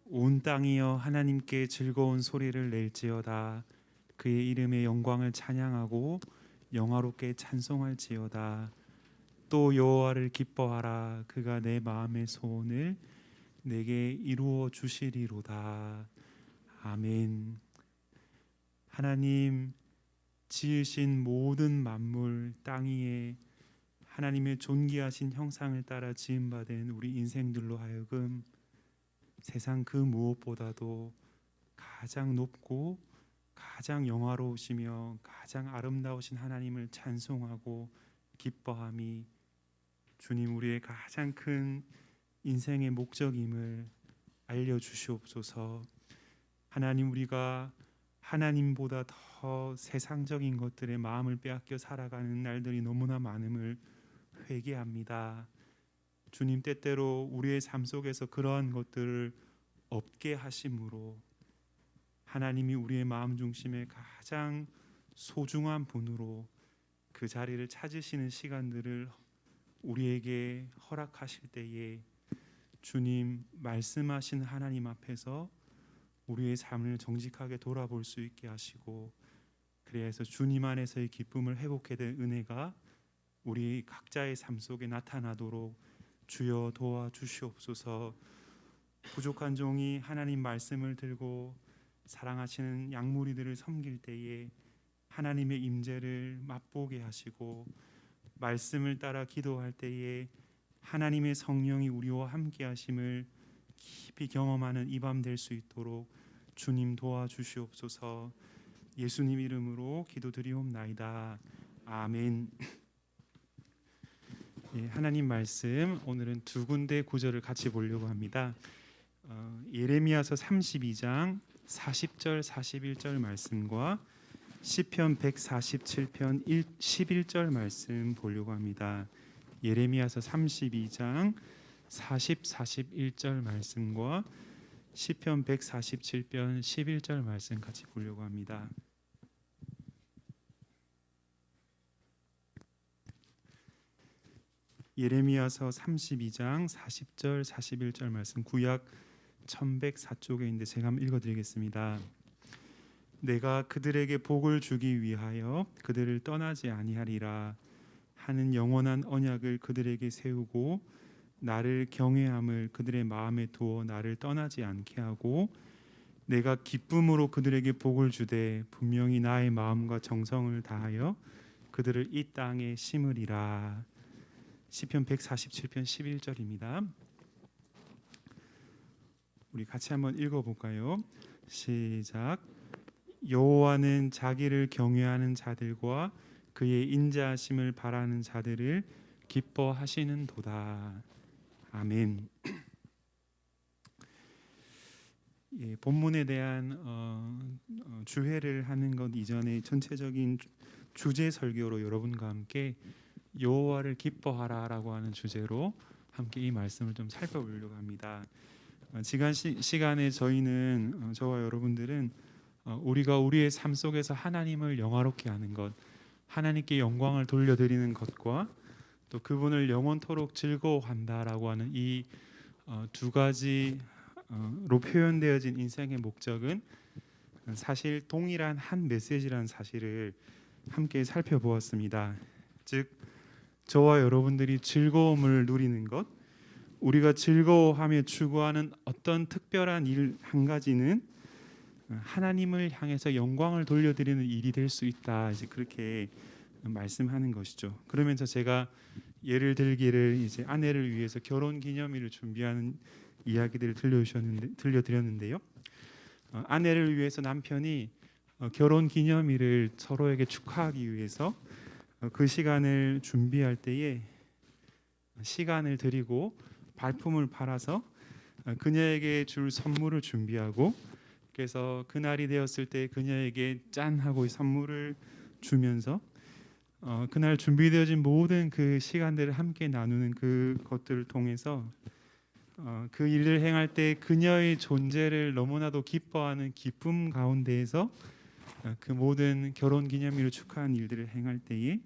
온 땅이여 하나님께 즐거운 소리를 낼지어다. 그의 이름의 영광을 찬양하고 영화롭게 찬송할지어다. 또 여호와를 기뻐하라. 그가 내 마음의 소원을 내게 이루어 주시리로다. 아멘. 하나님 지으신 모든 만물 땅 위에 하나님의 존귀하신 형상을 따라 지음받은 우리 인생들로 하여금 세상 그 무엇보다도 가장 높고 가장 영화로우시며 가장 아름다우신 하나님을 찬송하고 기뻐함이 주님 우리의 가장 큰 인생의 목적임을 알려주시옵소서. 하나님 우리가 하나님보다 더 세상적인 것들에 마음을 빼앗겨 살아가는 날들이 너무나 많음을 회개합니다. 주님 때때로 우리의 삶 속에서 그러한 것들을 없게 하심으로 하나님이 우리의 마음 중심에 가장 소중한 분으로 그 자리를 찾으시는 시간들을 우리에게 허락하실 때에 주님 말씀하신 하나님 앞에서 우리의 삶을 정직하게 돌아볼 수 있게 하시고 그래서 주님 안에서의 기쁨을 회복해야 될 은혜가 우리 각자의 삶 속에 나타나도록 주여 도와주시옵소서. 부족한 종이 하나님 말씀을 들고 사랑하시는 양무리들을 섬길 때에 하나님의 임재를 맛보게 하시고 말씀을 따라 기도할 때에 하나님의 성령이 우리와 함께 하심을 깊이 경험하는 이 밤 될 수 있도록 주님 도와주시옵소서. 예수님 이름으로 기도드리옵나이다. 아멘. 하나님 말씀 오늘은 두 군데 구절을 같이 보려고 합니다. 예레미야서 32장 40절 41절 말씀과 시편 147편 11절 말씀 보려고 합니다. 예레미야서 32장 40, 41절 말씀과 시편 147편 11절 말씀 같이 보려고 합니다. 예레미야서 32장 40절 41절 말씀 구약 1104쪽에 있는데 제가 한번 읽어드리겠습니다. 내가 그들에게 복을 주기 위하여 그들을 떠나지 아니하리라 하는 영원한 언약을 그들에게 세우고 나를 경외함을 그들의 마음에 두어 나를 떠나지 않게 하고 내가 기쁨으로 그들에게 복을 주되 분명히 나의 마음과 정성을 다하여 그들을 이 땅에 심으리라. 시편 147편 11절입니다. 우리 같이 한번 읽어볼까요? 시작. 여호와는 자기를 경외하는 자들과 그의 인자하심을 바라는 자들을 기뻐하시는도다. 아멘. 본문에 대한 주회를 하는 것 이전에 전체적인 주제 설교로 여러분과 함께 여호와를 기뻐하라라고 하는 주제로 함께 이 말씀을 좀 살펴보려고 합니다. 지난 시간에 저희는 저와 여러분들은 우리가 우리의 삶 속에서 하나님을 영화롭게 하는 것, 하나님께 영광을 돌려드리는 것과 또 그분을 영원토록 즐거워한다라고 하는 이 두 가지로 표현되어진 인생의 목적은 사실 동일한 한 메시지라는 사실을 함께 살펴보았습니다. 즉 저와 여러분들이 즐거움을 누리는 것, 우리가 즐거워하며 추구하는 어떤 특별한 일 한 가지는 하나님을 향해서 영광을 돌려드리는 일이 될 수 있다. 이제 그렇게 말씀하는 것이죠. 그러면서 제가 예를 들기를 이제 아내를 위해서 결혼 기념일을 준비하는 이야기들을 들려드렸는데요. 아내를 위해서 남편이 결혼 기념일을 서로에게 축하하기 위해서 그 시간을 준비할 때에 시간을 들이고 발품을 팔아서 그녀에게 줄 선물을 준비하고 그래서 그날이 되었을 때 그녀에게 짠 하고 선물을 주면서 그날 준비되어진 모든 그 시간들을 함께 나누는 그 것들을 통해서 그 일을 행할 때 그녀의 존재를 너무나도 기뻐하는 기쁨 가운데에서 그 모든 결혼 기념일을 축하하는 일들을 행할 때에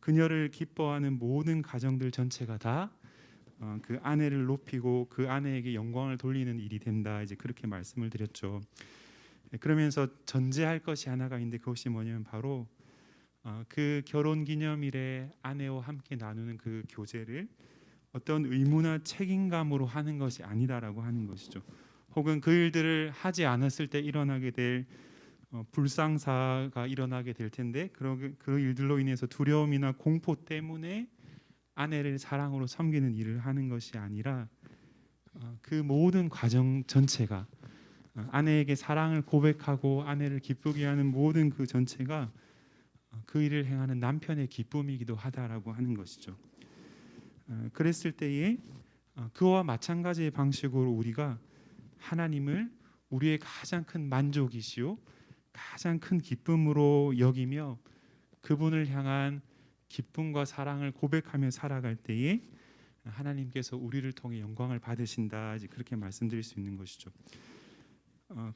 그녀를 기뻐하는 모든 가정들 전체가 다 그 아내를 높이고 그 아내에게 영광을 돌리는 일이 된다. 이제 그렇게 말씀을 드렸죠. 그러면서 전제할 것이 하나가 있는데 그것이 뭐냐면 바로 그 결혼 기념일에 아내와 함께 나누는 그 교제를 어떤 의무나 책임감으로 하는 것이 아니다라고 하는 것이죠. 혹은 그 일들을 하지 않았을 때 일어나게 될 불상사가 일어나게 될 텐데 그 일들로 인해서 두려움이나 공포 때문에 아내를 사랑으로 섬기는 일을 하는 것이 아니라 그 모든 과정 전체가 아내에게 사랑을 고백하고 아내를 기쁘게 하는 모든 그 전체가 그 일을 행하는 남편의 기쁨이기도 하다라고 하는 것이죠. 그랬을 때에 그와 마찬가지의 방식으로 우리가 하나님을 우리의 가장 큰 만족이시오 가장 큰 기쁨으로 여기며 그분을 향한 기쁨과 사랑을 고백하며 살아갈 때에 하나님께서 우리를 통해 영광을 받으신다. 이제 그렇게 말씀드릴 수 있는 것이죠.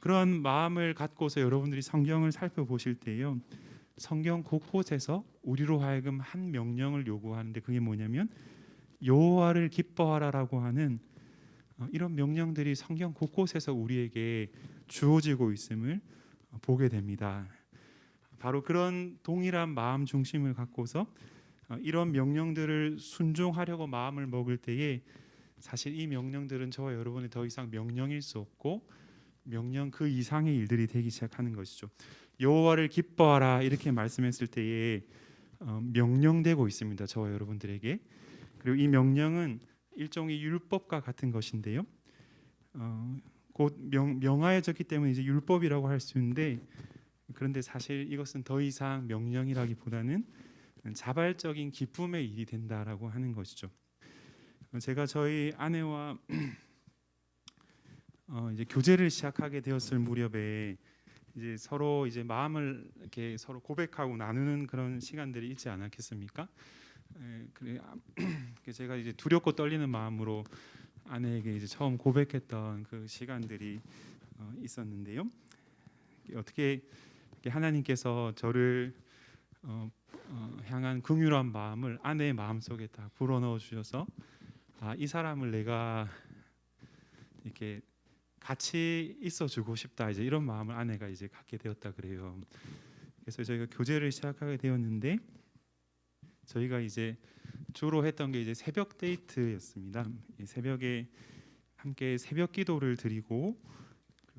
그런 마음을 갖고서 여러분들이 성경을 살펴보실 때요, 성경 곳곳에서 우리로 하여금 한 명령을 요구하는데 그게 뭐냐면 여호와를 기뻐하라라고 하는 이런 명령들이 성경 곳곳에서 우리에게 주어지고 있음을 보게 됩니다. 바로 그런 동일한 마음 중심을 갖고서 이런 명령들을 순종하려고 마음을 먹을 때에 사실 이 명령들은 저와 여러분이 더 이상 명령일 수 없고 명령 그 이상의 일들이 되기 시작하는 것이죠. 여호와를 기뻐하라 이렇게 말씀했을 때에 명령되고 있습니다. 저와 여러분들에게. 그리고 이 명령은 일종의 율법과 같은 것인데요. 곧 명하여졌기 때문에 이제 율법이라고 할 수 있는데 그런데 사실 이것은 더 이상 명령이라기보다는 자발적인 기쁨의 일이 된다라고 하는 것이죠. 제가 저희 아내와 이제 교제를 시작하게 되었을 무렵에 이제 서로 이제 마음을 이렇게 서로 고백하고 나누는 그런 시간들이 있지 않았겠습니까? 그래 제가 이제 두렵고 떨리는 마음으로 아내에게 이제 처음 고백했던 그 시간들이 있었는데요. 어떻게 하나님께서 저를 향한 긍휼한 마음을 아내의 마음 속에 딱 불어넣어 주셔서 이 사람을 내가 이렇게 같이 있어주고 싶다 이제 이런 마음을 아내가 이제 갖게 되었다 그래요. 그래서 저희가 교제를 시작하게 되었는데 저희가 이제 주로 했던 게 이제 새벽 데이트였습니다. 새벽에 함께 새벽 기도를 드리고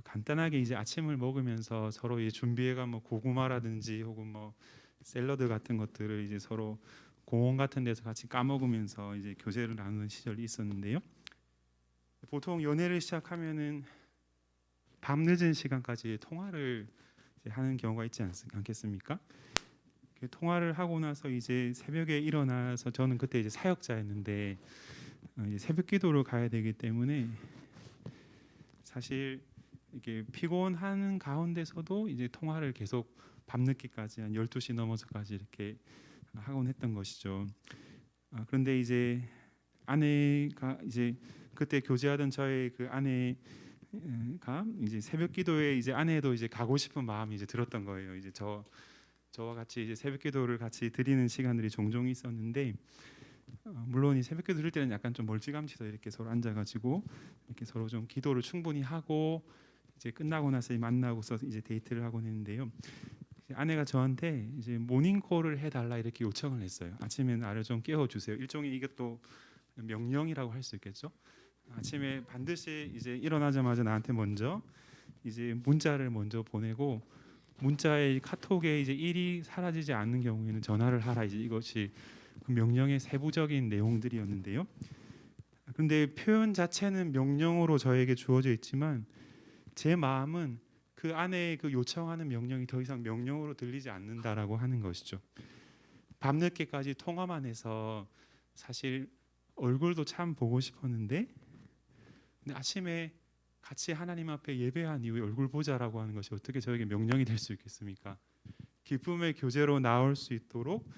간단하게 이제 아침을 먹으면서 서로 이제 준비해가 뭐 고구마라든지 혹은 뭐 샐러드 같은 것들을 이제 서로 공원 같은 데서 같이 까먹으면서 이제 교제를 나누는 시절이 있었는데요. 보통 연애를 시작하면은 밤 늦은 시간까지 통화를 이제 하는 경우가 있지 않겠습니까? 통화를 하고 나서 이제 새벽에 일어나서 저는 그때 이제 사역자였는데 이제 새벽 기도를 가야 되기 때문에 사실 이렇게 피곤한 가운데서도 이제 통화를 계속 밤늦게까지 한 12시 넘어서까지 이렇게 하곤 했던 것이죠. 그런데 이제 아내가 이제 그때 교제하던 저의 그 아내가 이제 새벽 기도에 이제 아내도 이제 가고 싶은 마음이 이제 들었던 거예요. 이제 저와 같이 이제 새벽 기도를 같이 드리는 시간들이 종종 있었는데 물론 이 새벽 기도 드릴 때는 약간 좀 멀찌감치서 이렇게 서로 앉아가지고 이렇게 서로 좀 기도를 충분히 하고 이제 끝나고 나서 만나고서 이제 데이트를 하곤 했는데요. 아내가 저한테 이제 모닝콜을 해달라 이렇게 요청을 했어요. 아침에 나를 좀 깨워주세요. 일종의 이것도 명령이라고 할 수 있겠죠. 아침에 반드시 이제 일어나자마자 나한테 먼저 이제 문자를 먼저 보내고 문자의 카톡에 이제 일이 사라지지 않는 경우에는 전화를 하라 이제 이것이 그 명령의 세부적인 내용들이었는데요. 그런데 표현 자체는 명령으로 저에게 주어져 있지만 제 마음은 그 안에 그 요청하는 명령이 더 이상 명령으로 들리지 않는다라고 하는 것이죠. 밤늦게까지 통화만 해서 사실 얼굴도 참 보고 싶었는데 근데 아침에 같이 하나님 앞에 예배한 이후에 얼굴 보자라고 하는 것이 어떻게 저에게 명령이 될 수 있겠습니까? 기쁨의 교제로 나올 수 있도록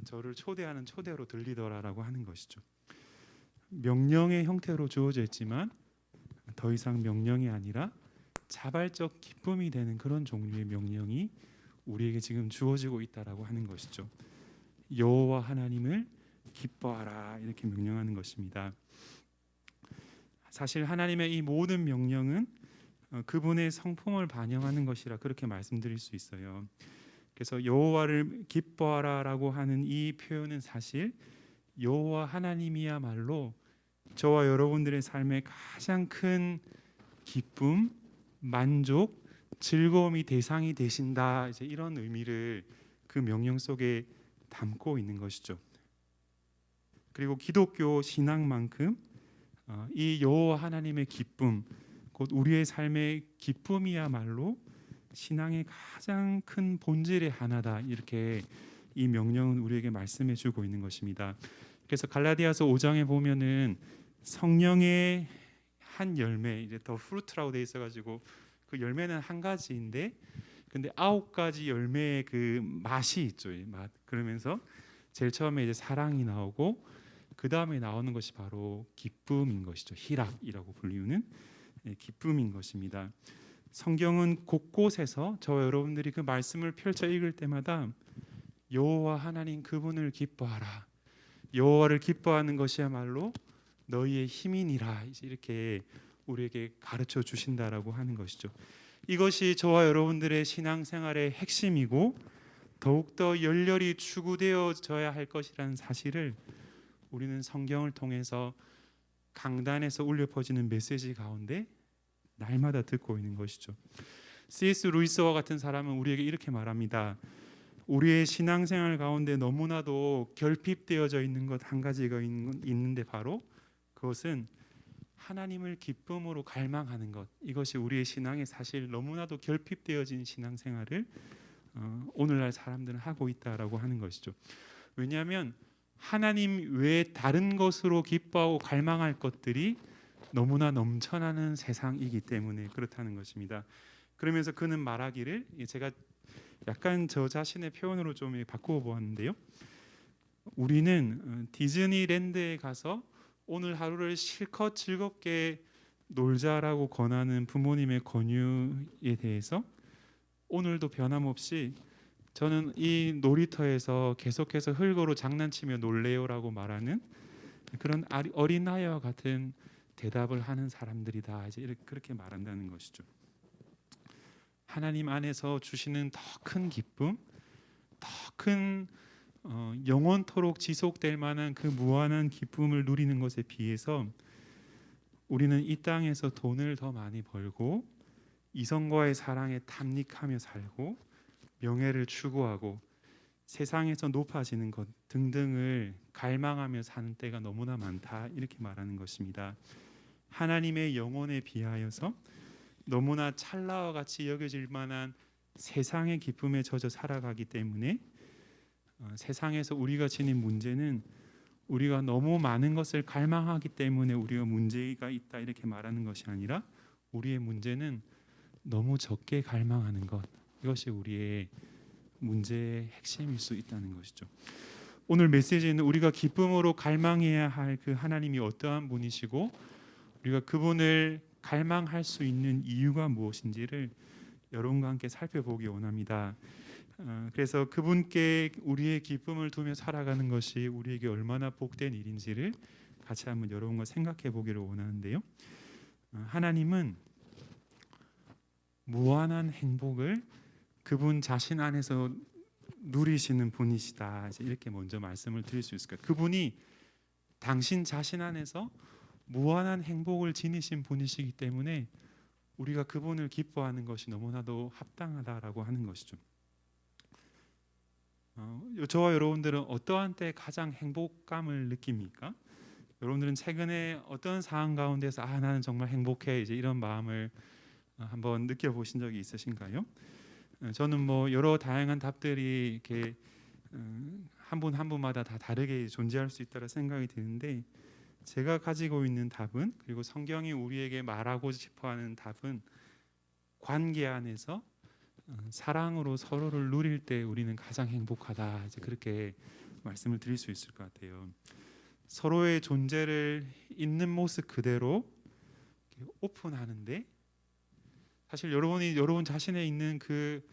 저를 초대하는 초대로 들리더라라고 하는 것이죠. 명령의 형태로 주어져 있지만 더 이상 명령이 아니라 자발적 기쁨이 되는 그런 종류의 명령이 우리에게 지금 주어지고 있다라고 하는 것이죠. 여호와 하나님을 기뻐하라 이렇게 명령하는 것입니다. 사실 하나님의 이 모든 명령은 그분의 성품을 반영하는 것이라 그렇게 말씀드릴 수 있어요. 그래서 여호와를 기뻐하라라고 하는 이 표현은 사실 여호와 하나님이야말로 저와 여러분들의 삶의 가장 큰 기쁨, 만족, 즐거움이 대상이 되신다. 이제 이런 의미를 그 명령 속에 담고 있는 것이죠. 그리고 기독교 신앙만큼 이 여호와 하나님의 기쁨, 곧 우리의 삶의 기쁨이야말로 신앙의 가장 큰 본질의 하나다. 이렇게 이 명령은 우리에게 말씀해 주고 있는 것입니다. 그래서 갈라디아서 5장에 보면은 성령의 한 열매, 이제 더 프루트라고 돼 있어 가지고 그 열매는 한 가지인데 근데 9가지 열매의 그 맛이 있죠. 이 맛. 그러면서 제일 처음에 이제 사랑이 나오고 그 다음에 나오는 것이 바로 기쁨인 것이죠. 희락이라고 불리우는 기쁨인 것입니다. 성경은 곳곳에서 저와 여러분들이 그 말씀을 펼쳐 읽을 때마다 여호와 하나님 그분을 기뻐하라. 여호와를 기뻐하는 것이야말로 너희의 힘이니라. 이렇게 우리에게 가르쳐 주신다라고 하는 것이죠. 이것이 저와 여러분들의 신앙생활의 핵심이고 더욱더 열렬히 추구되어져야 할 것이라는 사실을 우리는 성경을 통해서 강단에서 울려 퍼지는 메시지 가운데 날마다 듣고 있는 것이죠. C.S. 루이스와 같은 사람은 우리에게 이렇게 말합니다. 우리의 신앙생활 가운데 너무나도 결핍되어져 있는 것 한 가지가 있는데 바로 그것은 하나님을 기쁨으로 갈망하는 것. 이것이 우리의 신앙에 사실 너무나도 결핍되어진 신앙생활을 오늘날 사람들은 하고 있다라고 하는 것이죠. 왜냐하면 하나님 외에 다른 것으로 기뻐하고 갈망할 것들이 너무나 넘쳐나는 세상이기 때문에 그렇다는 것입니다. 그러면서 그는 말하기를, 제가 약간 저 자신의 표현으로 좀 바꾸어 보았는데요. 우리는 디즈니랜드에 가서 오늘 하루를 실컷 즐겁게 놀자라고 권하는 부모님의 권유에 대해서 오늘도 변함없이 저는 이 놀이터에서 계속해서 흙으로 장난치며 놀래요라고 말하는 그런 어린아이와 같은 대답을 하는 사람들이다. 이제 그렇게 말한다는 것이죠. 하나님 안에서 주시는 더 큰 기쁨, 더 큰 영원토록 지속될 만한 그 무한한 기쁨을 누리는 것에 비해서 우리는 이 땅에서 돈을 더 많이 벌고 이성과의 사랑에 탐닉하며 살고 명예를 추구하고 세상에서 높아지는 것 등등을 갈망하며 사는 때가 너무나 많다. 이렇게 말하는 것입니다. 하나님의 영혼에 비하여서 너무나 찰나와 같이 여겨질 만한 세상의 기쁨에 젖어 살아가기 때문에 세상에서 우리가 지닌 문제는 우리가 너무 많은 것을 갈망하기 때문에 우리가 문제가 있다 이렇게 말하는 것이 아니라 우리의 문제는 너무 적게 갈망하는 것, 이것이 우리의 문제의 핵심일 수 있다는 것이죠. 오늘 메시지는 우리가 기쁨으로 갈망해야 할 그 하나님이 어떠한 분이시고 우리가 그분을 갈망할 수 있는 이유가 무엇인지를 여러분과 함께 살펴보기 원합니다. 그래서 그분께 우리의 기쁨을 두며 살아가는 것이 우리에게 얼마나 복된 일인지를 같이 한번 여러분과 생각해 보기를 원하는데요. 하나님은 무한한 행복을 그분 자신 안에서 누리시는 분이시다. 이렇게 먼저 말씀을 드릴 수 있을 거예요. 그분이 당신 자신 안에서 무한한 행복을 지니신 분이시기 때문에 우리가 그분을 기뻐하는 것이 너무나도 합당하다라고 하는 것이죠. 저와 여러분들은 어떠한 때 가장 행복감을 느낍니까? 여러분들은 최근에 어떤 상황 가운데서 나는 정말 행복해 이제 이런 마음을 한번 느껴보신 적이 있으신가요? 저는 뭐 여러 다양한 답들이 이렇게 한 분 한 분마다 다 다르게 존재할 수 있다고 생각이 드는데 제가 가지고 있는 답은, 그리고 성경이 우리에게 말하고 싶어하는 답은, 관계 안에서 사랑으로 서로를 누릴 때 우리는 가장 행복하다. 이제 그렇게 말씀을 드릴 수 있을 것 같아요. 서로의 존재를 있는 모습 그대로 오픈하는데, 사실 여러분 자신에 있는 그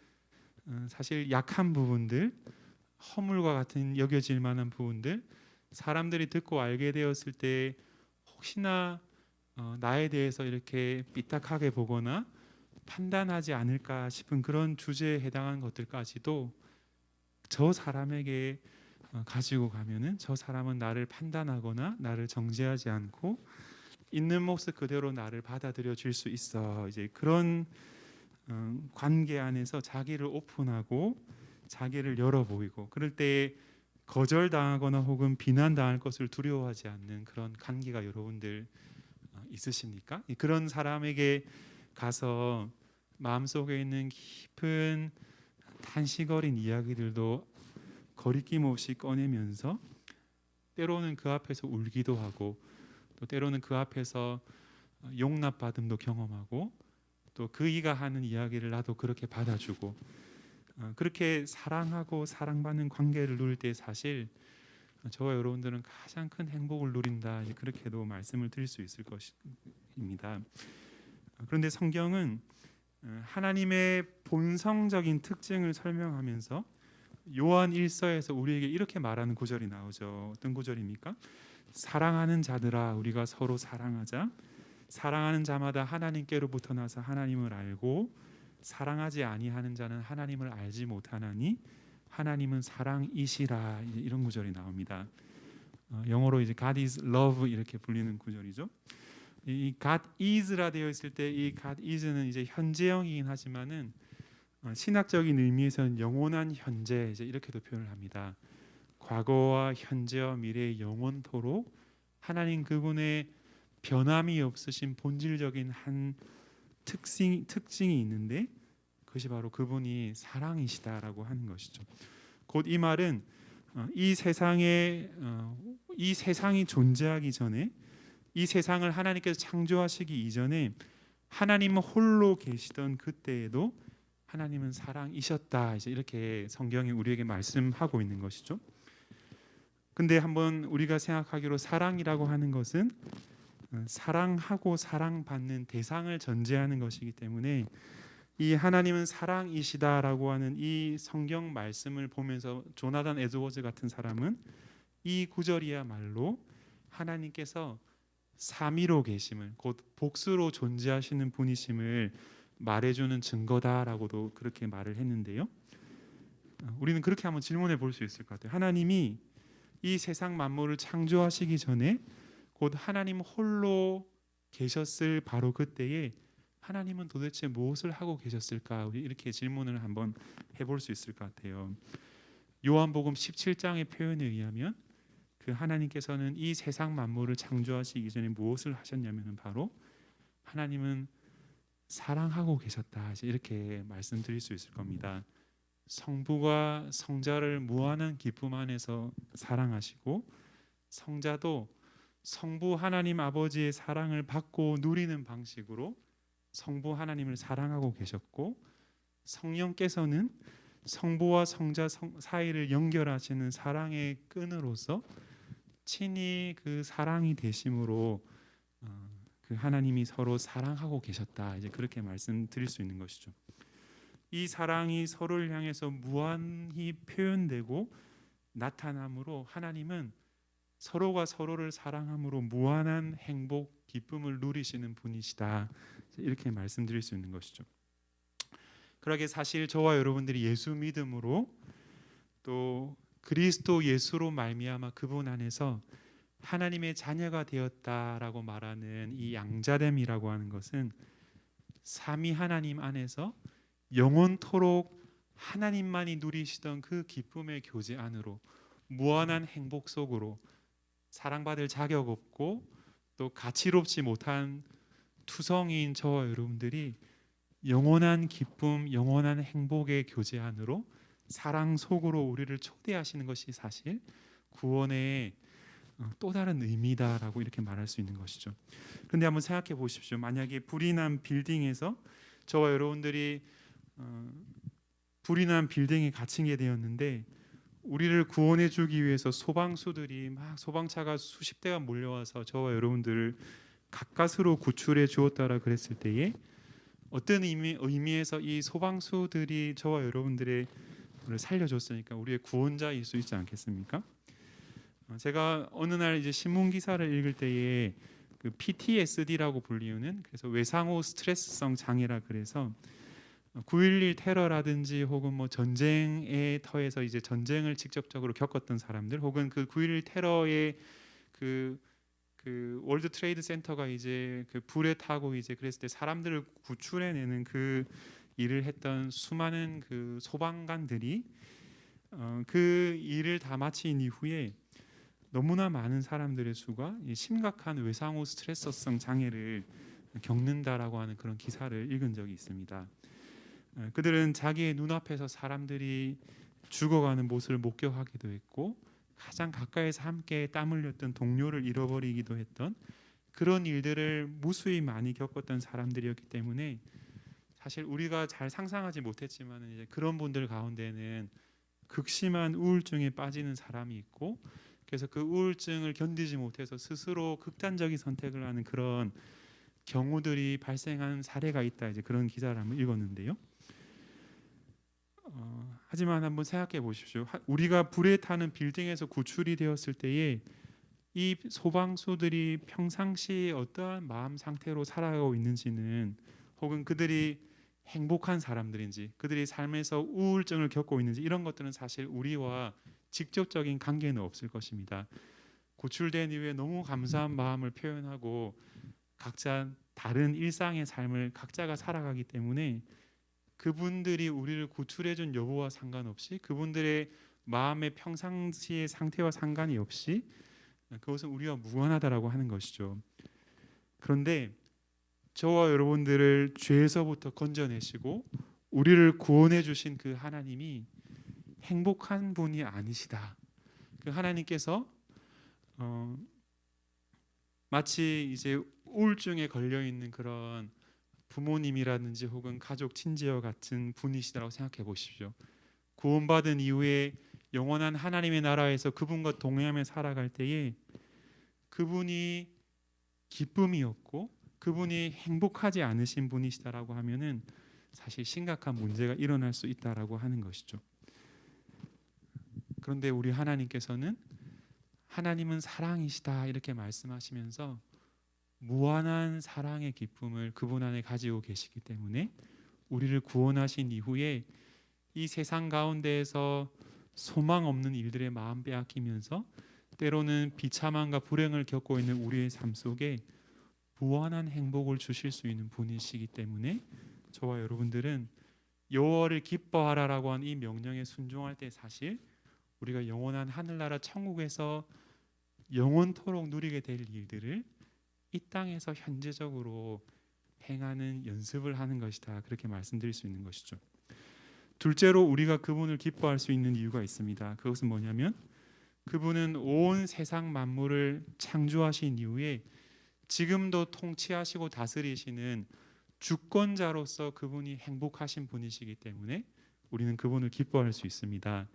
사실 약한 부분들, 허물과 같은 여겨질 만한 부분들, 사람들이 듣고 알게 되었을 때 혹시나 나에 대해서 이렇게 삐딱하게 보거나 판단하지 않을까 싶은 그런 주제에 해당하는 것들까지도 저 사람에게 가지고 가면은 저 사람은 나를 판단하거나 나를 정죄하지 않고 있는 모습 그대로 나를 받아들여 줄 수 있어. 이제 그런 관계 안에서 자기를 오픈하고 자기를 열어 보이고, 그럴 때 거절당하거나 혹은 비난당할 것을 두려워하지 않는 그런 관계가 여러분들 있으십니까? 그런 사람에게 가서 마음속에 있는 깊은 탄식 어린 이야기들도 거리낌 없이 꺼내면서 때로는 그 앞에서 울기도 하고, 또 때로는 그 앞에서 용납받음도 경험하고, 또 그이가 하는 이야기를 나도 그렇게 받아주고, 그렇게 사랑하고 사랑받는 관계를 누릴 때 사실 저와 여러분들은 가장 큰 행복을 누린다, 그렇게도 말씀을 드릴 수 있을 것입니다. 그런데 성경은 하나님의 본성적인 특징을 설명하면서 요한 1서에서 우리에게 이렇게 말하는 구절이 나오죠. 어떤 구절입니까? 사랑하는 자들아, 우리가 서로 사랑하자. 사랑하는 자마다 하나님께로부터 나서 하나님을 알고, 사랑하지 아니하는 자는 하나님을 알지 못하나니 하나님은 사랑이시라. 이런 구절이 나옵니다. 영어로 이제 God is love 이렇게 불리는 구절이죠. 이 God is라 되어 있을 때 이 God is는 이제 현재형이긴 하지만은 신학적인 의미에서는 영원한 현재, 이제 이렇게도 표현을 합니다. 과거와 현재와 미래의 영원토록 하나님 그분의 변함이 없으신 본질적인 한 특징이 있는데, 그것이 바로 그분이 사랑이시다라고 하는 것이죠. 곧 이 말은 이 세상이 존재하기 전에, 이 세상을 하나님께서 창조하시기 이전에 하나님은 홀로 계시던 그때에도 하나님은 사랑이셨다, 이제 이렇게 성경이 우리에게 말씀하고 있는 것이죠. 근데 한번 우리가 생각하기로 사랑이라고 하는 것은 사랑하고 사랑받는 대상을 전제하는 것이기 때문에, 이 하나님은 사랑이시다라고 하는 이 성경 말씀을 보면서 조나단 에드워즈 같은 사람은 이 구절이야말로 하나님께서 삼위로 계심을, 곧 복수로 존재하시는 분이심을 말해주는 증거다라고도 그렇게 말을 했는데요. 우리는 그렇게 한번 질문해 볼 수 있을 것 같아요. 하나님이 이 세상 만물을 창조하시기 전에 곧 하나님 홀로 계셨을 바로 그때에 하나님은 도대체 무엇을 하고 계셨을까? 우리 이렇게 질문을 한번 해볼 수 있을 것 같아요. 요한복음 17장의 표현에 의하면 그 하나님께서는 이 세상 만물을 창조하시기 전에 무엇을 하셨냐면 바로 하나님은 사랑하고 계셨다, 이렇게 말씀드릴 수 있을 겁니다. 성부가 성자를 무한한 기쁨 안에서 사랑하시고, 성자도 성부 하나님 아버지의 사랑을 받고 누리는 방식으로 성부 하나님을 사랑하고 계셨고, 성령께서는 성부와 성자 사이를 연결하시는 사랑의 끈으로서 친히 그 사랑이 되심으로 그 하나님이 서로 사랑하고 계셨다, 이제 그렇게 말씀드릴 수 있는 것이죠. 이 사랑이 서로를 향해서 무한히 표현되고 나타남으로 하나님은 서로가 서로를 사랑함으로 무한한 행복, 기쁨을 누리시는 분이시다, 이렇게 말씀드릴 수 있는 것이죠. 그러게 사실 저와 여러분들이 예수 믿음으로 또 그리스도 예수로 말미암아 그분 안에서 하나님의 자녀가 되었다라고 말하는 이 양자됨이라고 하는 것은 삼위 하나님 안에서 영원토록 하나님만이 누리시던 그 기쁨의 교제 안으로, 무한한 행복 속으로 사랑받을 자격 없고 또 가치롭지 못한 투성이인 저와 여러분들이 영원한 기쁨, 영원한 행복의 교제 안으로 사랑 속으로 우리를 초대하시는 것이 사실 구원의 또 다른 의미다라고 이렇게 말할 수 있는 것이죠. 그런데 한번 생각해 보십시오. 만약에 불이 난 빌딩에서 저와 여러분들이 불이 난 빌딩에 갇히게 되었는데, 우리를 구원해 주기 위해서 소방수들이 막 소방차가 수십 대가 몰려와서 저와 여러분들을 가까스로 구출해 주었다라 그랬을 때에 어떤 의미에서 이 소방수들이 저와 여러분들의 살려줬으니까 우리의 구원자일 수 있지 않겠습니까? 제가 어느 날 이제 신문 기사를 읽을 때에 그 PTSD라고 불리우는, 그래서 외상후 스트레스성 장애라 그래서 9.11 테러라든지 혹은 뭐 전쟁의 터에서 이제 전쟁을 직접적으로 겪었던 사람들, 혹은 그 9.11 테러의 그 월드 트레이드 센터가 이제 그 불에 타고 이제 그랬을 때 사람들을 구출해내는 그 일을 했던 수많은 그 소방관들이 그 일을 다 마친 이후에 너무나 많은 사람들의 수가 이 심각한 외상후 스트레스성 장애를 겪는다라고 하는 그런 기사를 읽은 적이 있습니다. 그들은 자기의 눈앞에서 사람들이 죽어가는 모습을 목격하기도 했고, 가장 가까이서 함께 땀 흘렸던 동료를 잃어버리기도 했던 그런 일들을 무수히 많이 겪었던 사람들이었기 때문에, 사실 우리가 잘 상상하지 못했지만 이제 그런 분들 가운데는 극심한 우울증에 빠지는 사람이 있고, 그래서 그 우울증을 견디지 못해서 스스로 극단적인 선택을 하는 그런 경우들이 발생한 사례가 있다, 이제 그런 기사를 한번 읽었는데요. 하지만 한번 생각해 보십시오. 우리가 불에 타는 빌딩에서 구출이 되었을 때에 이 소방수들이 평상시에 어떠한 마음 상태로 살아가고 있는지는, 혹은 그들이 행복한 사람들인지, 그들이 삶에서 우울증을 겪고 있는지, 이런 것들은 사실 우리와 직접적인 관계는 없을 것입니다. 구출된 이후에 너무 감사한 마음을 표현하고 각자 다른 일상의 삶을 각자가 살아가기 때문에 그분들이 우리를 구출해 준 여부와 상관없이, 그분들의 마음의 평상시의 상태와 상관이 없이 그것은 우리와 무관하다라고 하는 것이죠. 그런데 저와 여러분들을 죄에서부터 건져내시고 우리를 구원해 주신 그 하나님이 행복한 분이 아니시다. 그 하나님께서 마치 이제 우울증에 걸려 있는 그런 부모님이라든지 혹은 가족 친지와 같은 분이시다라고 생각해 보십시오. 구원받은 이후에 영원한 하나님의 나라에서 그분과 동행하며 살아갈 때에 그분이 기쁨이 없고 그분이 행복하지 않으신 분이시다라고 하면은 사실 심각한 문제가 일어날 수 있다라고 하는 것이죠. 그런데 우리 하나님께서는 하나님은 사랑이시다 이렇게 말씀하시면서 무한한 사랑의 기쁨을 그분 안에 가지고 계시기 때문에 우리를 구원하신 이후에 이 세상 가운데에서 소망 없는 일들의 마음 빼앗기면서 때로는 비참함과 불행을 겪고 있는 우리의 삶 속에 무한한 행복을 주실 수 있는 분이시기 때문에 저와 여러분들은 여호와를 기뻐하라라고 한 이 명령에 순종할 때 사실 우리가 영원한 하늘나라 천국에서 영원토록 누리게 될 일들을 이 땅에서 현재적으로 행하는 연습을 하는 것이다, 그렇게 말씀드릴 수 있는 것이죠. 둘째로 우리가 그분을 기뻐할 수 있는 이유가 있습니다. 그것은 뭐냐면 그분은 온 세상 만물을 창조하신 이후에 지금도 통치하시고 다스리시는 주권자로서 그분이 행복하신 분이시기 때문에 우리는 그분을 기뻐할 수 있습니다.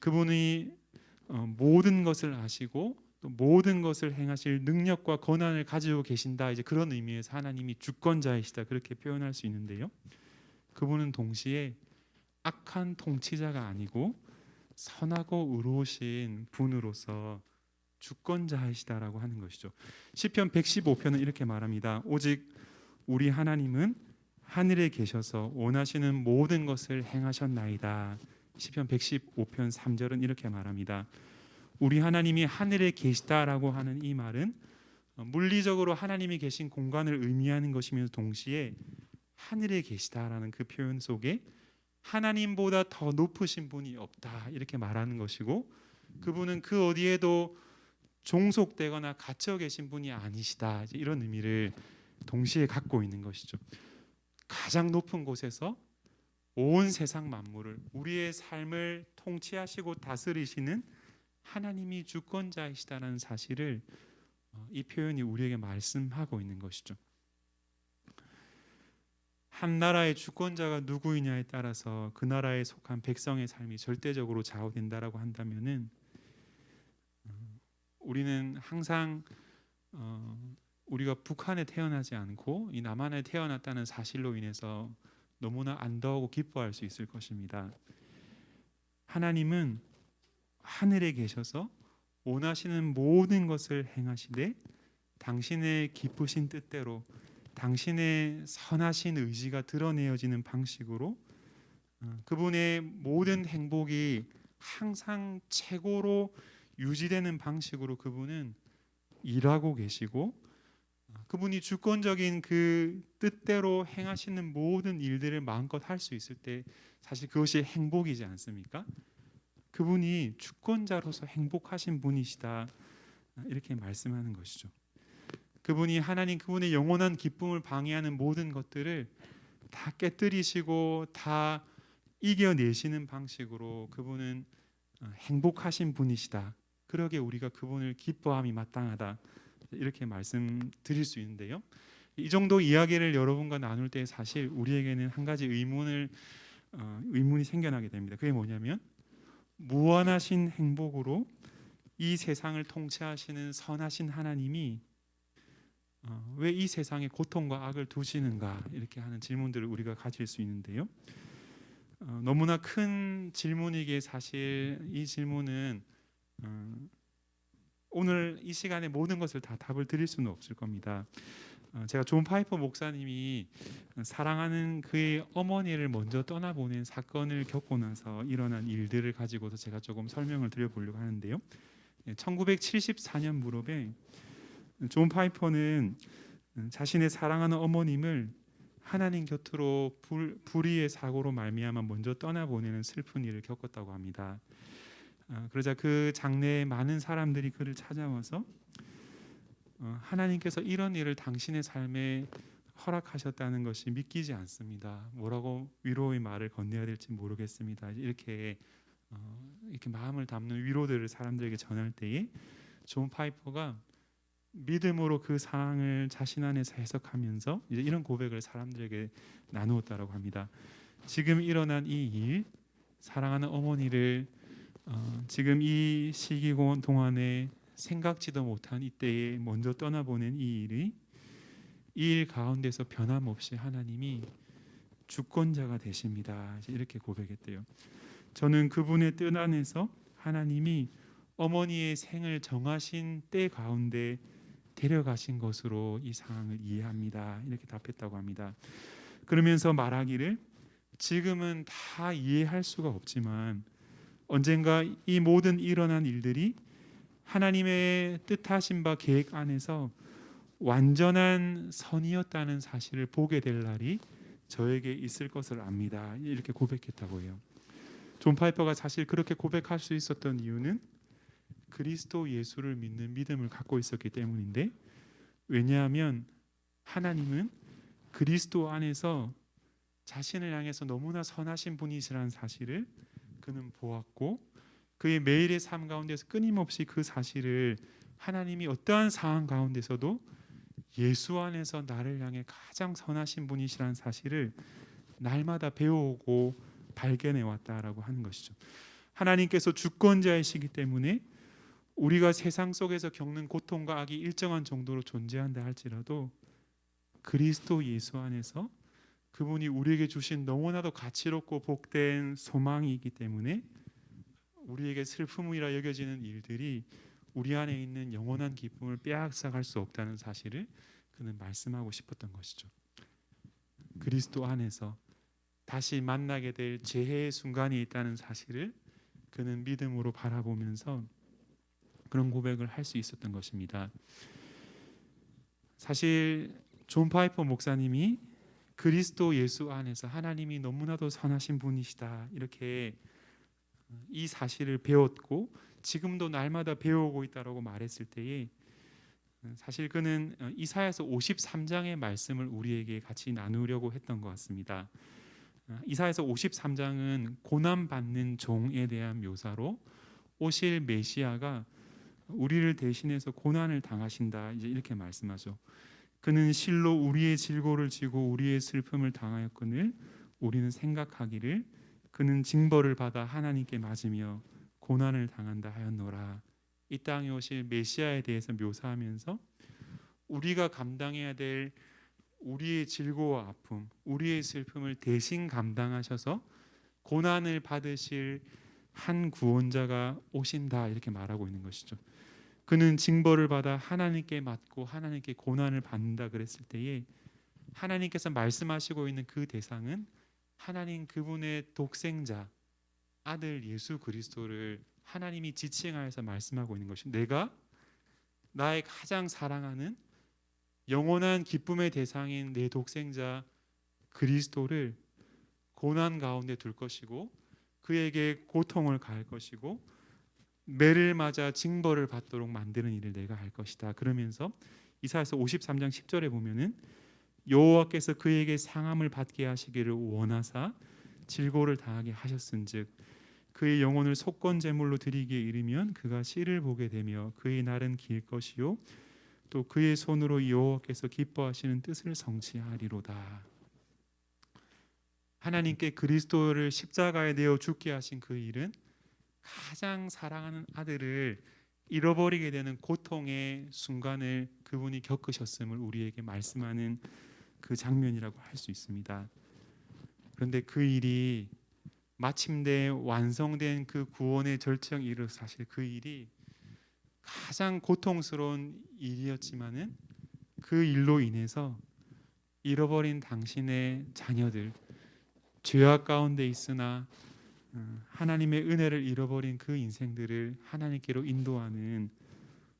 그분이 모든 것을 아시고 또 모든 것을 행하실 능력과 권한을 가지고 계신다, 이제 그런 의미에서 하나님이 주권자이시다 그렇게 표현할 수 있는데요. 그분은 동시에 악한 통치자가 아니고 선하고 의로우신 분으로서 주권자이시다라고 하는 것이죠. 시편 115편은 이렇게 말합니다. 오직 우리 하나님은 하늘에 계셔서 원하시는 모든 것을 행하셨나이다. 시편 115편 3절은 이렇게 말합니다. 우리 하나님이 하늘에 계시다라고 하는 이 말은 물리적으로 하나님이 계신 공간을 의미하는 것이면서 동시에 하늘에 계시다라는 그 표현 속에 하나님보다 더 높으신 분이 없다 이렇게 말하는 것이고, 그분은 그 어디에도 종속되거나 갇혀 계신 분이 아니시다, 이런 의미를 동시에 갖고 있는 것이죠. 가장 높은 곳에서 온 세상 만물을, 우리의 삶을 통치하시고 다스리시는 하나님이 주권자이시다는 사실을 이 표현이 우리에게 말씀하고 있는 것이죠. 한 나라의 주권자가 누구이냐에 따라서 그 나라에 속한 백성의 삶이 절대적으로 좌우된다라고 한다면은 우리는 항상 우리가 북한에 태어나지 않고 이 남한에 태어났다는 사실로 인해서 너무나 안도하고 기뻐할 수 있을 것입니다. 하나님은 하늘에 계셔서 원하시는 모든 것을 행하시되 당신의 기쁘신 뜻대로 당신의 선하신 의지가 드러내어지는 방식으로 그분의 모든 행복이 항상 최고로 유지되는 방식으로 그분은 일하고 계시고 그분이 주권적인 그 뜻대로 행하시는 모든 일들을 마음껏 할 수 있을 때 사실 그것이 행복이지 않습니까? 그분이 주권자로서 행복하신 분이시다 이렇게 말씀하는 것이죠. 그분이 하나님 그분의 영원한 기쁨을 방해하는 모든 것들을 다 깨뜨리시고 다 이겨내시는 방식으로 그분은 행복하신 분이시다. 그러게 우리가 그분을 기뻐함이 마땅하다. 이렇게 말씀드릴 수 있는데요. 이 정도 이야기를 여러분과 나눌 때 사실 우리에게는 한 가지 의문이 생겨나게 됩니다. 그게 뭐냐면 무한하신 행복으로 이 세상을 통치하시는 선하신 하나님이 왜 이 세상에 고통과 악을 두시는가 이렇게 하는 질문들을 우리가 가질 수 있는데요. 너무나 큰 질문이기에 사실 이 질문은 오늘 이 시간에 모든 것을 다 답을 드릴 수는 없을 겁니다. 제가 존 파이퍼 목사님이 사랑하는 그의 어머니를 먼저 떠나보낸 사건을 겪고 나서 일어난 일들을 가지고서 제가 조금 설명을 드려보려고 하는데요. 1974년 무렵에 존 파이퍼는 자신의 사랑하는 어머님을 하나님 곁으로 불의의 사고로 말미암아 먼저 떠나보내는 슬픈 일을 겪었다고 합니다. 그러자 그 장래에 많은 사람들이 그를 찾아와서 하나님께서 이런 일을 당신의 삶에 허락하셨다는 것이 믿기지 않습니다. 뭐라고 위로의 말을 건네야 될지 모르겠습니다. 이렇게 마음을 담는 위로들을 사람들에게 전할 때에 존 파이퍼가 믿음으로 그 상황을 자신 안에서 해석하면서 이제 이런 고백을 사람들에게 나누었다라고 합니다. 지금 일어난 이 일, 사랑하는 어머니를 지금 이 시기 동안에 생각지도 못한 이때에 먼저 떠나보낸 이 일이 이 일 가운데서 변함없이 하나님이 주권자가 되십니다. 이렇게 고백했대요. 저는 그분의 뜻 안에서 하나님이 어머니의 생을 정하신 때 가운데 데려가신 것으로 이 상황을 이해합니다. 이렇게 답했다고 합니다. 그러면서 말하기를 지금은 다 이해할 수가 없지만 언젠가 이 모든 일어난 일들이 하나님의 뜻하신 바 계획 안에서 완전한 선이었다는 사실을 보게 될 날이 저에게 있을 것을 압니다. 이렇게 고백했다고 해요. 존 파이퍼가 사실 그렇게 고백할 수 있었던 이유는 그리스도 예수를 믿는 믿음을 갖고 있었기 때문인데, 왜냐하면 하나님은 그리스도 안에서 자신을 향해서 너무나 선하신 분이시라는 사실을 그는 보았고 그의 매일의 삶 가운데서 끊임없이 그 사실을 하나님이 어떠한 상황 가운데서도 예수 안에서 나를 향해 가장 선하신 분이시라는 사실을 날마다 배워오고 발견해 왔다라고 하는 것이죠. 하나님께서 주권자이시기 때문에 우리가 세상 속에서 겪는 고통과 악이 일정한 정도로 존재한다 할지라도 그리스도 예수 안에서 그분이 우리에게 주신 너무나도 가치롭고 복된 소망이기 때문에 우리에게 슬픔이라 여겨지는 일들이 우리 안에 있는 영원한 기쁨을 빼앗아갈 수 없다는 사실을 그는 말씀하고 싶었던 것이죠. 그리스도 안에서 다시 만나게 될 재해의 순간이 있다는 사실을 그는 믿음으로 바라보면서 그런 고백을 할 수 있었던 것입니다. 사실 존 파이퍼 목사님이 그리스도 예수 안에서 하나님이 너무나도 선하신 분이시다 이렇게 이 사실을 배웠고 지금도 날마다 배우고 있다라고 말했을 때에 사실 그는 이사야서 53장의 말씀을 우리에게 같이 나누려고 했던 것 같습니다. 이사야서 53장은 고난받는 종에 대한 묘사로 오실 메시아가 우리를 대신해서 고난을 당하신다 이제 이렇게 말씀하죠. 그는 실로 우리의 질고를 지고 우리의 슬픔을 당하였거늘 우리는 생각하기를 그는 징벌을 받아 하나님께 맞으며 고난을 당한다 하였노라. 이 땅에 오실 메시아에 대해서 묘사하면서 우리가 감당해야 될 우리의 질고와 아픔, 우리의 슬픔을 대신 감당하셔서 고난을 받으실 한 구원자가 오신다 이렇게 말하고 있는 것이죠. 그는 징벌을 받아 하나님께 맞고 하나님께 고난을 받는다 그랬을 때에 하나님께서 말씀하시고 있는 그 대상은 하나님 그분의 독생자 아들 예수 그리스도를 하나님이 지칭하여서 말씀하고 있는 것이, 내가 나의 가장 사랑하는 영원한 기쁨의 대상인 내 독생자 그리스도를 고난 가운데 둘 것이고 그에게 고통을 가할 것이고 매를 맞아 징벌을 받도록 만드는 일을 내가 할 것이다. 그러면서 이사야서 53장 10절에 보면은 여호와께서 그에게 상함을 받게 하시기를 원하사 질고를 당하게 하셨은즉 그의 영혼을 속건 제물로 드리기에 이르면 그가 씨를 보게 되며 그의 날은 길 것이요 또 그의 손으로 여호와께서 기뻐하시는 뜻을 성취하리로다. 하나님께 그리스도를 십자가에 내어 죽게 하신 그 일은 가장 사랑하는 아들을 잃어버리게 되는 고통의 순간을 그분이 겪으셨음을 우리에게 말씀하는 그 장면이라고 할 수 있습니다. 그런데 그 일이 마침내 완성된 그 구원의 절정에 이르러 사실 그 일이 가장 고통스러운 일이었지만은 그 일로 인해서 잃어버린 당신의 자녀들, 죄악 가운데 있으나 하나님의 은혜를 잃어버린 그 인생들을 하나님께로 인도하는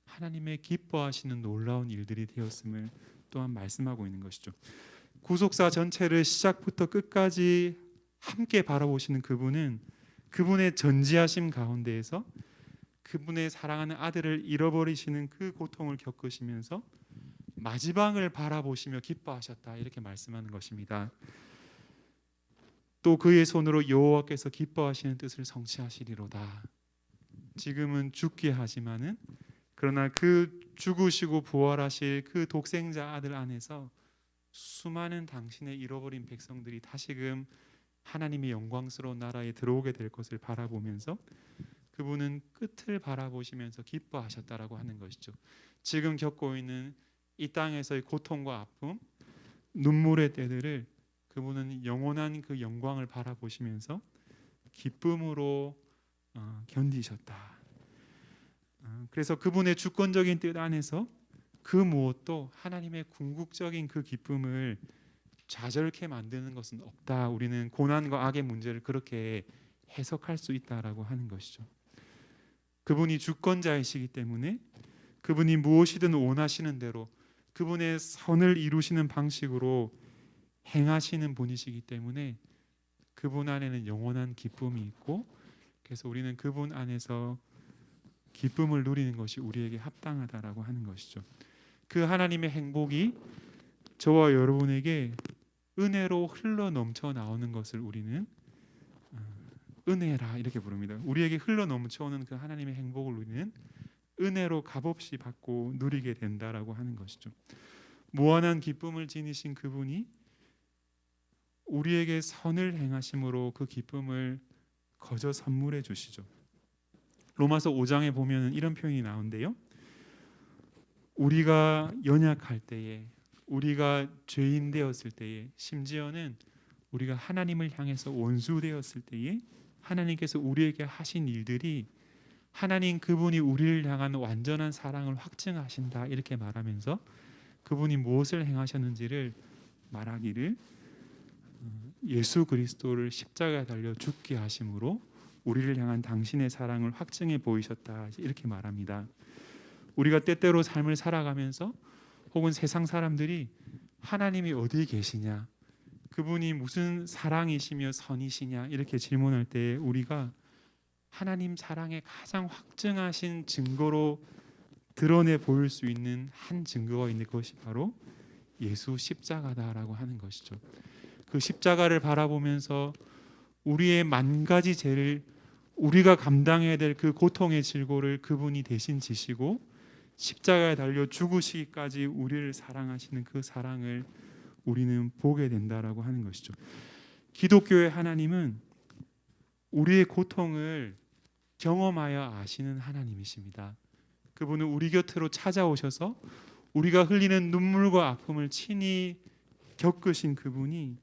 하나님의 기뻐하시는 놀라운 일들이 되었음을 또한 말씀하고 있는 것이죠. 구속사 전체를 시작부터 끝까지 함께 바라보시는 그분은 그분의 전지하심 가운데에서 그분의 사랑하는 아들을 잃어버리시는 그 고통을 겪으시면서 마지막을 바라보시며 기뻐하셨다, 이렇게 말씀하는 것입니다. 또 그의 손으로 여호와께서 기뻐하시는 뜻을 성취하시리로다. 지금은 죽게 하지만은 그러나 그 죽으시고 부활하실 그 독생자 아들 안에서 수많은 당신의 잃어버린 백성들이 다시금 하나님의 영광스러운 나라에 들어오게 될 것을 바라보면서 그분은 끝을 바라보시면서 기뻐하셨다라고 하는 것이죠. 지금 겪고 있는 이 땅에서의 고통과 아픔, 눈물의 때들을 그분은 영원한 그 영광을 바라보시면서 기쁨으로 견디셨다. 그래서 그분의 주권적인 뜻 안에서 그 무엇도 하나님의 궁극적인 그 기쁨을 좌절케 만드는 것은 없다. 우리는 고난과 악의 문제를 그렇게 해석할 수 있다라고 하는 것이죠. 그분이 주권자이시기 때문에 그분이 무엇이든 원하시는 대로 그분의 선을 이루시는 방식으로 행하시는 분이시기 때문에 그분 안에는 영원한 기쁨이 있고, 그래서 우리는 그분 안에서 기쁨을 누리는 것이 우리에게 합당하다라고 하는 것이죠. 그 하나님의 행복이 저와 여러분에게 은혜로 흘러 넘쳐 나오는 것을 우리는 은혜라 이렇게 부릅니다. 우리에게 흘러 넘쳐오는 그 하나님의 행복을 우리는 은혜로 값없이 받고 누리게 된다라고 하는 것이죠. 무한한 기쁨을 지니신 그분이 우리에게 선을 행하심으로 그 기쁨을 거저 선물해 주시죠. 로마서 5장에 보면 이런 표현이 나오는데요. 우리가 연약할 때에, 우리가 죄인 되었을 때에, 심지어는 우리가 하나님을 향해서 원수 되었을 때에 하나님께서 우리에게 하신 일들이 하나님 그분이 우리를 향한 완전한 사랑을 확증하신다, 이렇게 말하면서 그분이 무엇을 행하셨는지를 말하기를 예수 그리스도를 십자가에 달려 죽게 하심으로 우리를 향한 당신의 사랑을 확증해 보이셨다, 이렇게 말합니다. 우리가 때때로 삶을 살아가면서 혹은 세상 사람들이 하나님이 어디 계시냐, 그분이 무슨 사랑이시며 선이시냐 이렇게 질문할 때 우리가 하나님 사랑의 가장 확증하신 증거로 드러내 보일 수 있는 한 증거가 있는 것이 바로 예수 십자가다라고 하는 것이죠. 그 십자가를 바라보면서 우리의 만 가지 죄를, 우리가 감당해야 될 그 고통의 질고를 그분이 대신 지시고 십자가에 달려 죽으시기까지 우리를 사랑하시는 그 사랑을 우리는 보게 된다라고 하는 것이죠. 기독교의 하나님은 우리의 고통을 경험하여 아시는 하나님이십니다. 그분은 우리 곁으로 찾아오셔서 우리가 흘리는 눈물과 아픔을 친히 겪으신 그분이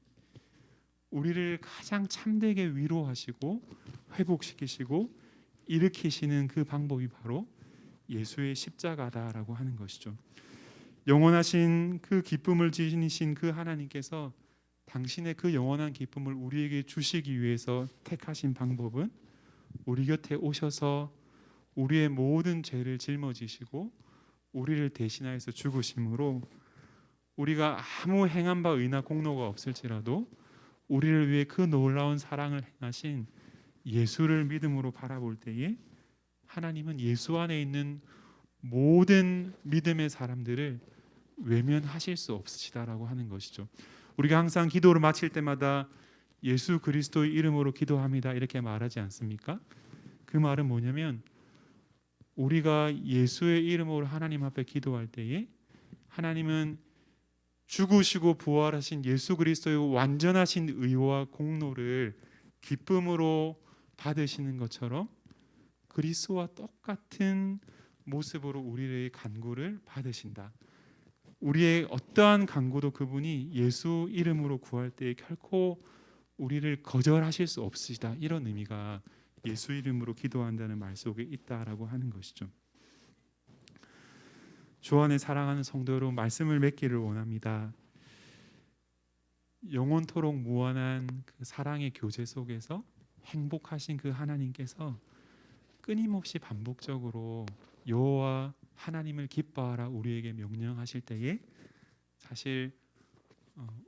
우리를 가장 참되게 위로하시고 회복시키시고 일으키시는 그 방법이 바로 예수의 십자가다라고 하는 것이죠. 영원하신 그 기쁨을 지니신 그 하나님께서 당신의 그 영원한 기쁨을 우리에게 주시기 위해서 택하신 방법은 우리 곁에 오셔서 우리의 모든 죄를 짊어지시고 우리를 대신하여서 죽으심으로 우리가 아무 행한 바 의나 공로가 없을지라도 우리를 위해 그 놀라운 사랑을 행하신 예수를 믿음으로 바라볼 때에 하나님은 예수 안에 있는 모든 믿음의 사람들을 외면하실 수 없으시다라고 하는 것이죠. 우리가 항상 기도를 마칠 때마다 예수 그리스도의 이름으로 기도합니다 이렇게 말하지 않습니까? 그 말은 뭐냐면 우리가 예수의 이름으로 하나님 앞에 기도할 때에 하나님은 죽으시고 부활하신 예수 그리스도의 완전하신 의와 공로를 기쁨으로 받으시는 것처럼 그리스도와 똑같은 모습으로 우리의 간구를 받으신다. 우리의 어떠한 간구도 그분이 예수 이름으로 구할 때 결코 우리를 거절하실 수 없으시다. 이런 의미가 예수 이름으로 기도한다는 말 속에 있다라고 하는 것이죠. 주 안에 사랑하는 성도 여러분, 말씀을 맺기를 원합니다. 영원토록 무한한 그 사랑의 교제 속에서 행복하신 그 하나님께서 끊임없이 반복적으로 여호와 하나님을 기뻐하라 우리에게 명령하실 때에 사실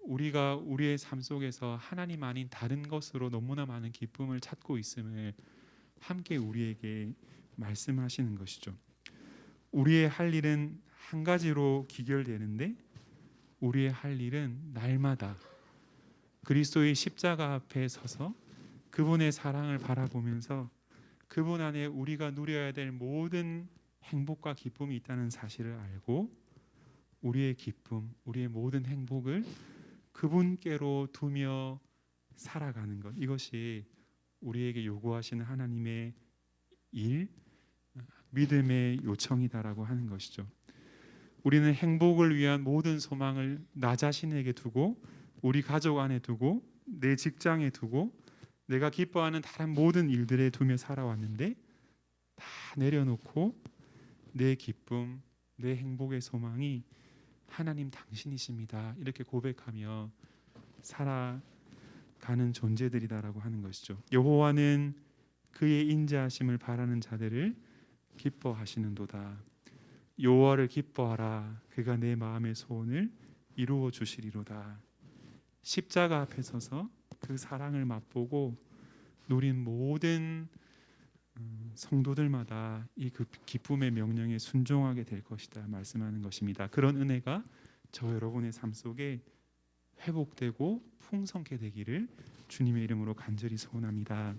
우리가 우리의 삶 속에서 하나님 아닌 다른 것으로 너무나 많은 기쁨을 찾고 있음을 함께 우리에게 말씀하시는 것이죠. 우리의 할 일은 한 가지로 귀결되는데 우리의 할 일은 날마다 그리스도의 십자가 앞에 서서 그분의 사랑을 바라보면서 그분 안에 우리가 누려야 될 모든 행복과 기쁨이 있다는 사실을 알고 우리의 기쁨, 우리의 모든 행복을 그분께로 두며 살아가는 것, 이것이 우리에게 요구하시는 하나님의 일, 믿음의 요청이다라고 하는 것이죠. 우리는 행복을 위한 모든 소망을 나 자신에게 두고 우리 가족 안에 두고 내 직장에 두고 내가 기뻐하는 다른 모든 일들에 두며 살아왔는데 다 내려놓고 내 기쁨, 내 행복의 소망이 하나님 당신이십니다. 이렇게 고백하며 살아가는 존재들이다라고 하는 것이죠. 여호와는 그의 인자하심을 바라는 자들을 기뻐하시는도다. 여호와를 기뻐하라. 그가 내 마음의 소원을 이루어 주시리로다. 십자가 앞에 서서 그 사랑을 맛보고 누린 모든 성도들마다 이 그 기쁨의 명령에 순종하게 될 것이다 말씀하는 것입니다. 그런 은혜가 저 여러분의 삶 속에 회복되고 풍성케 되기를 주님의 이름으로 간절히 소원합니다.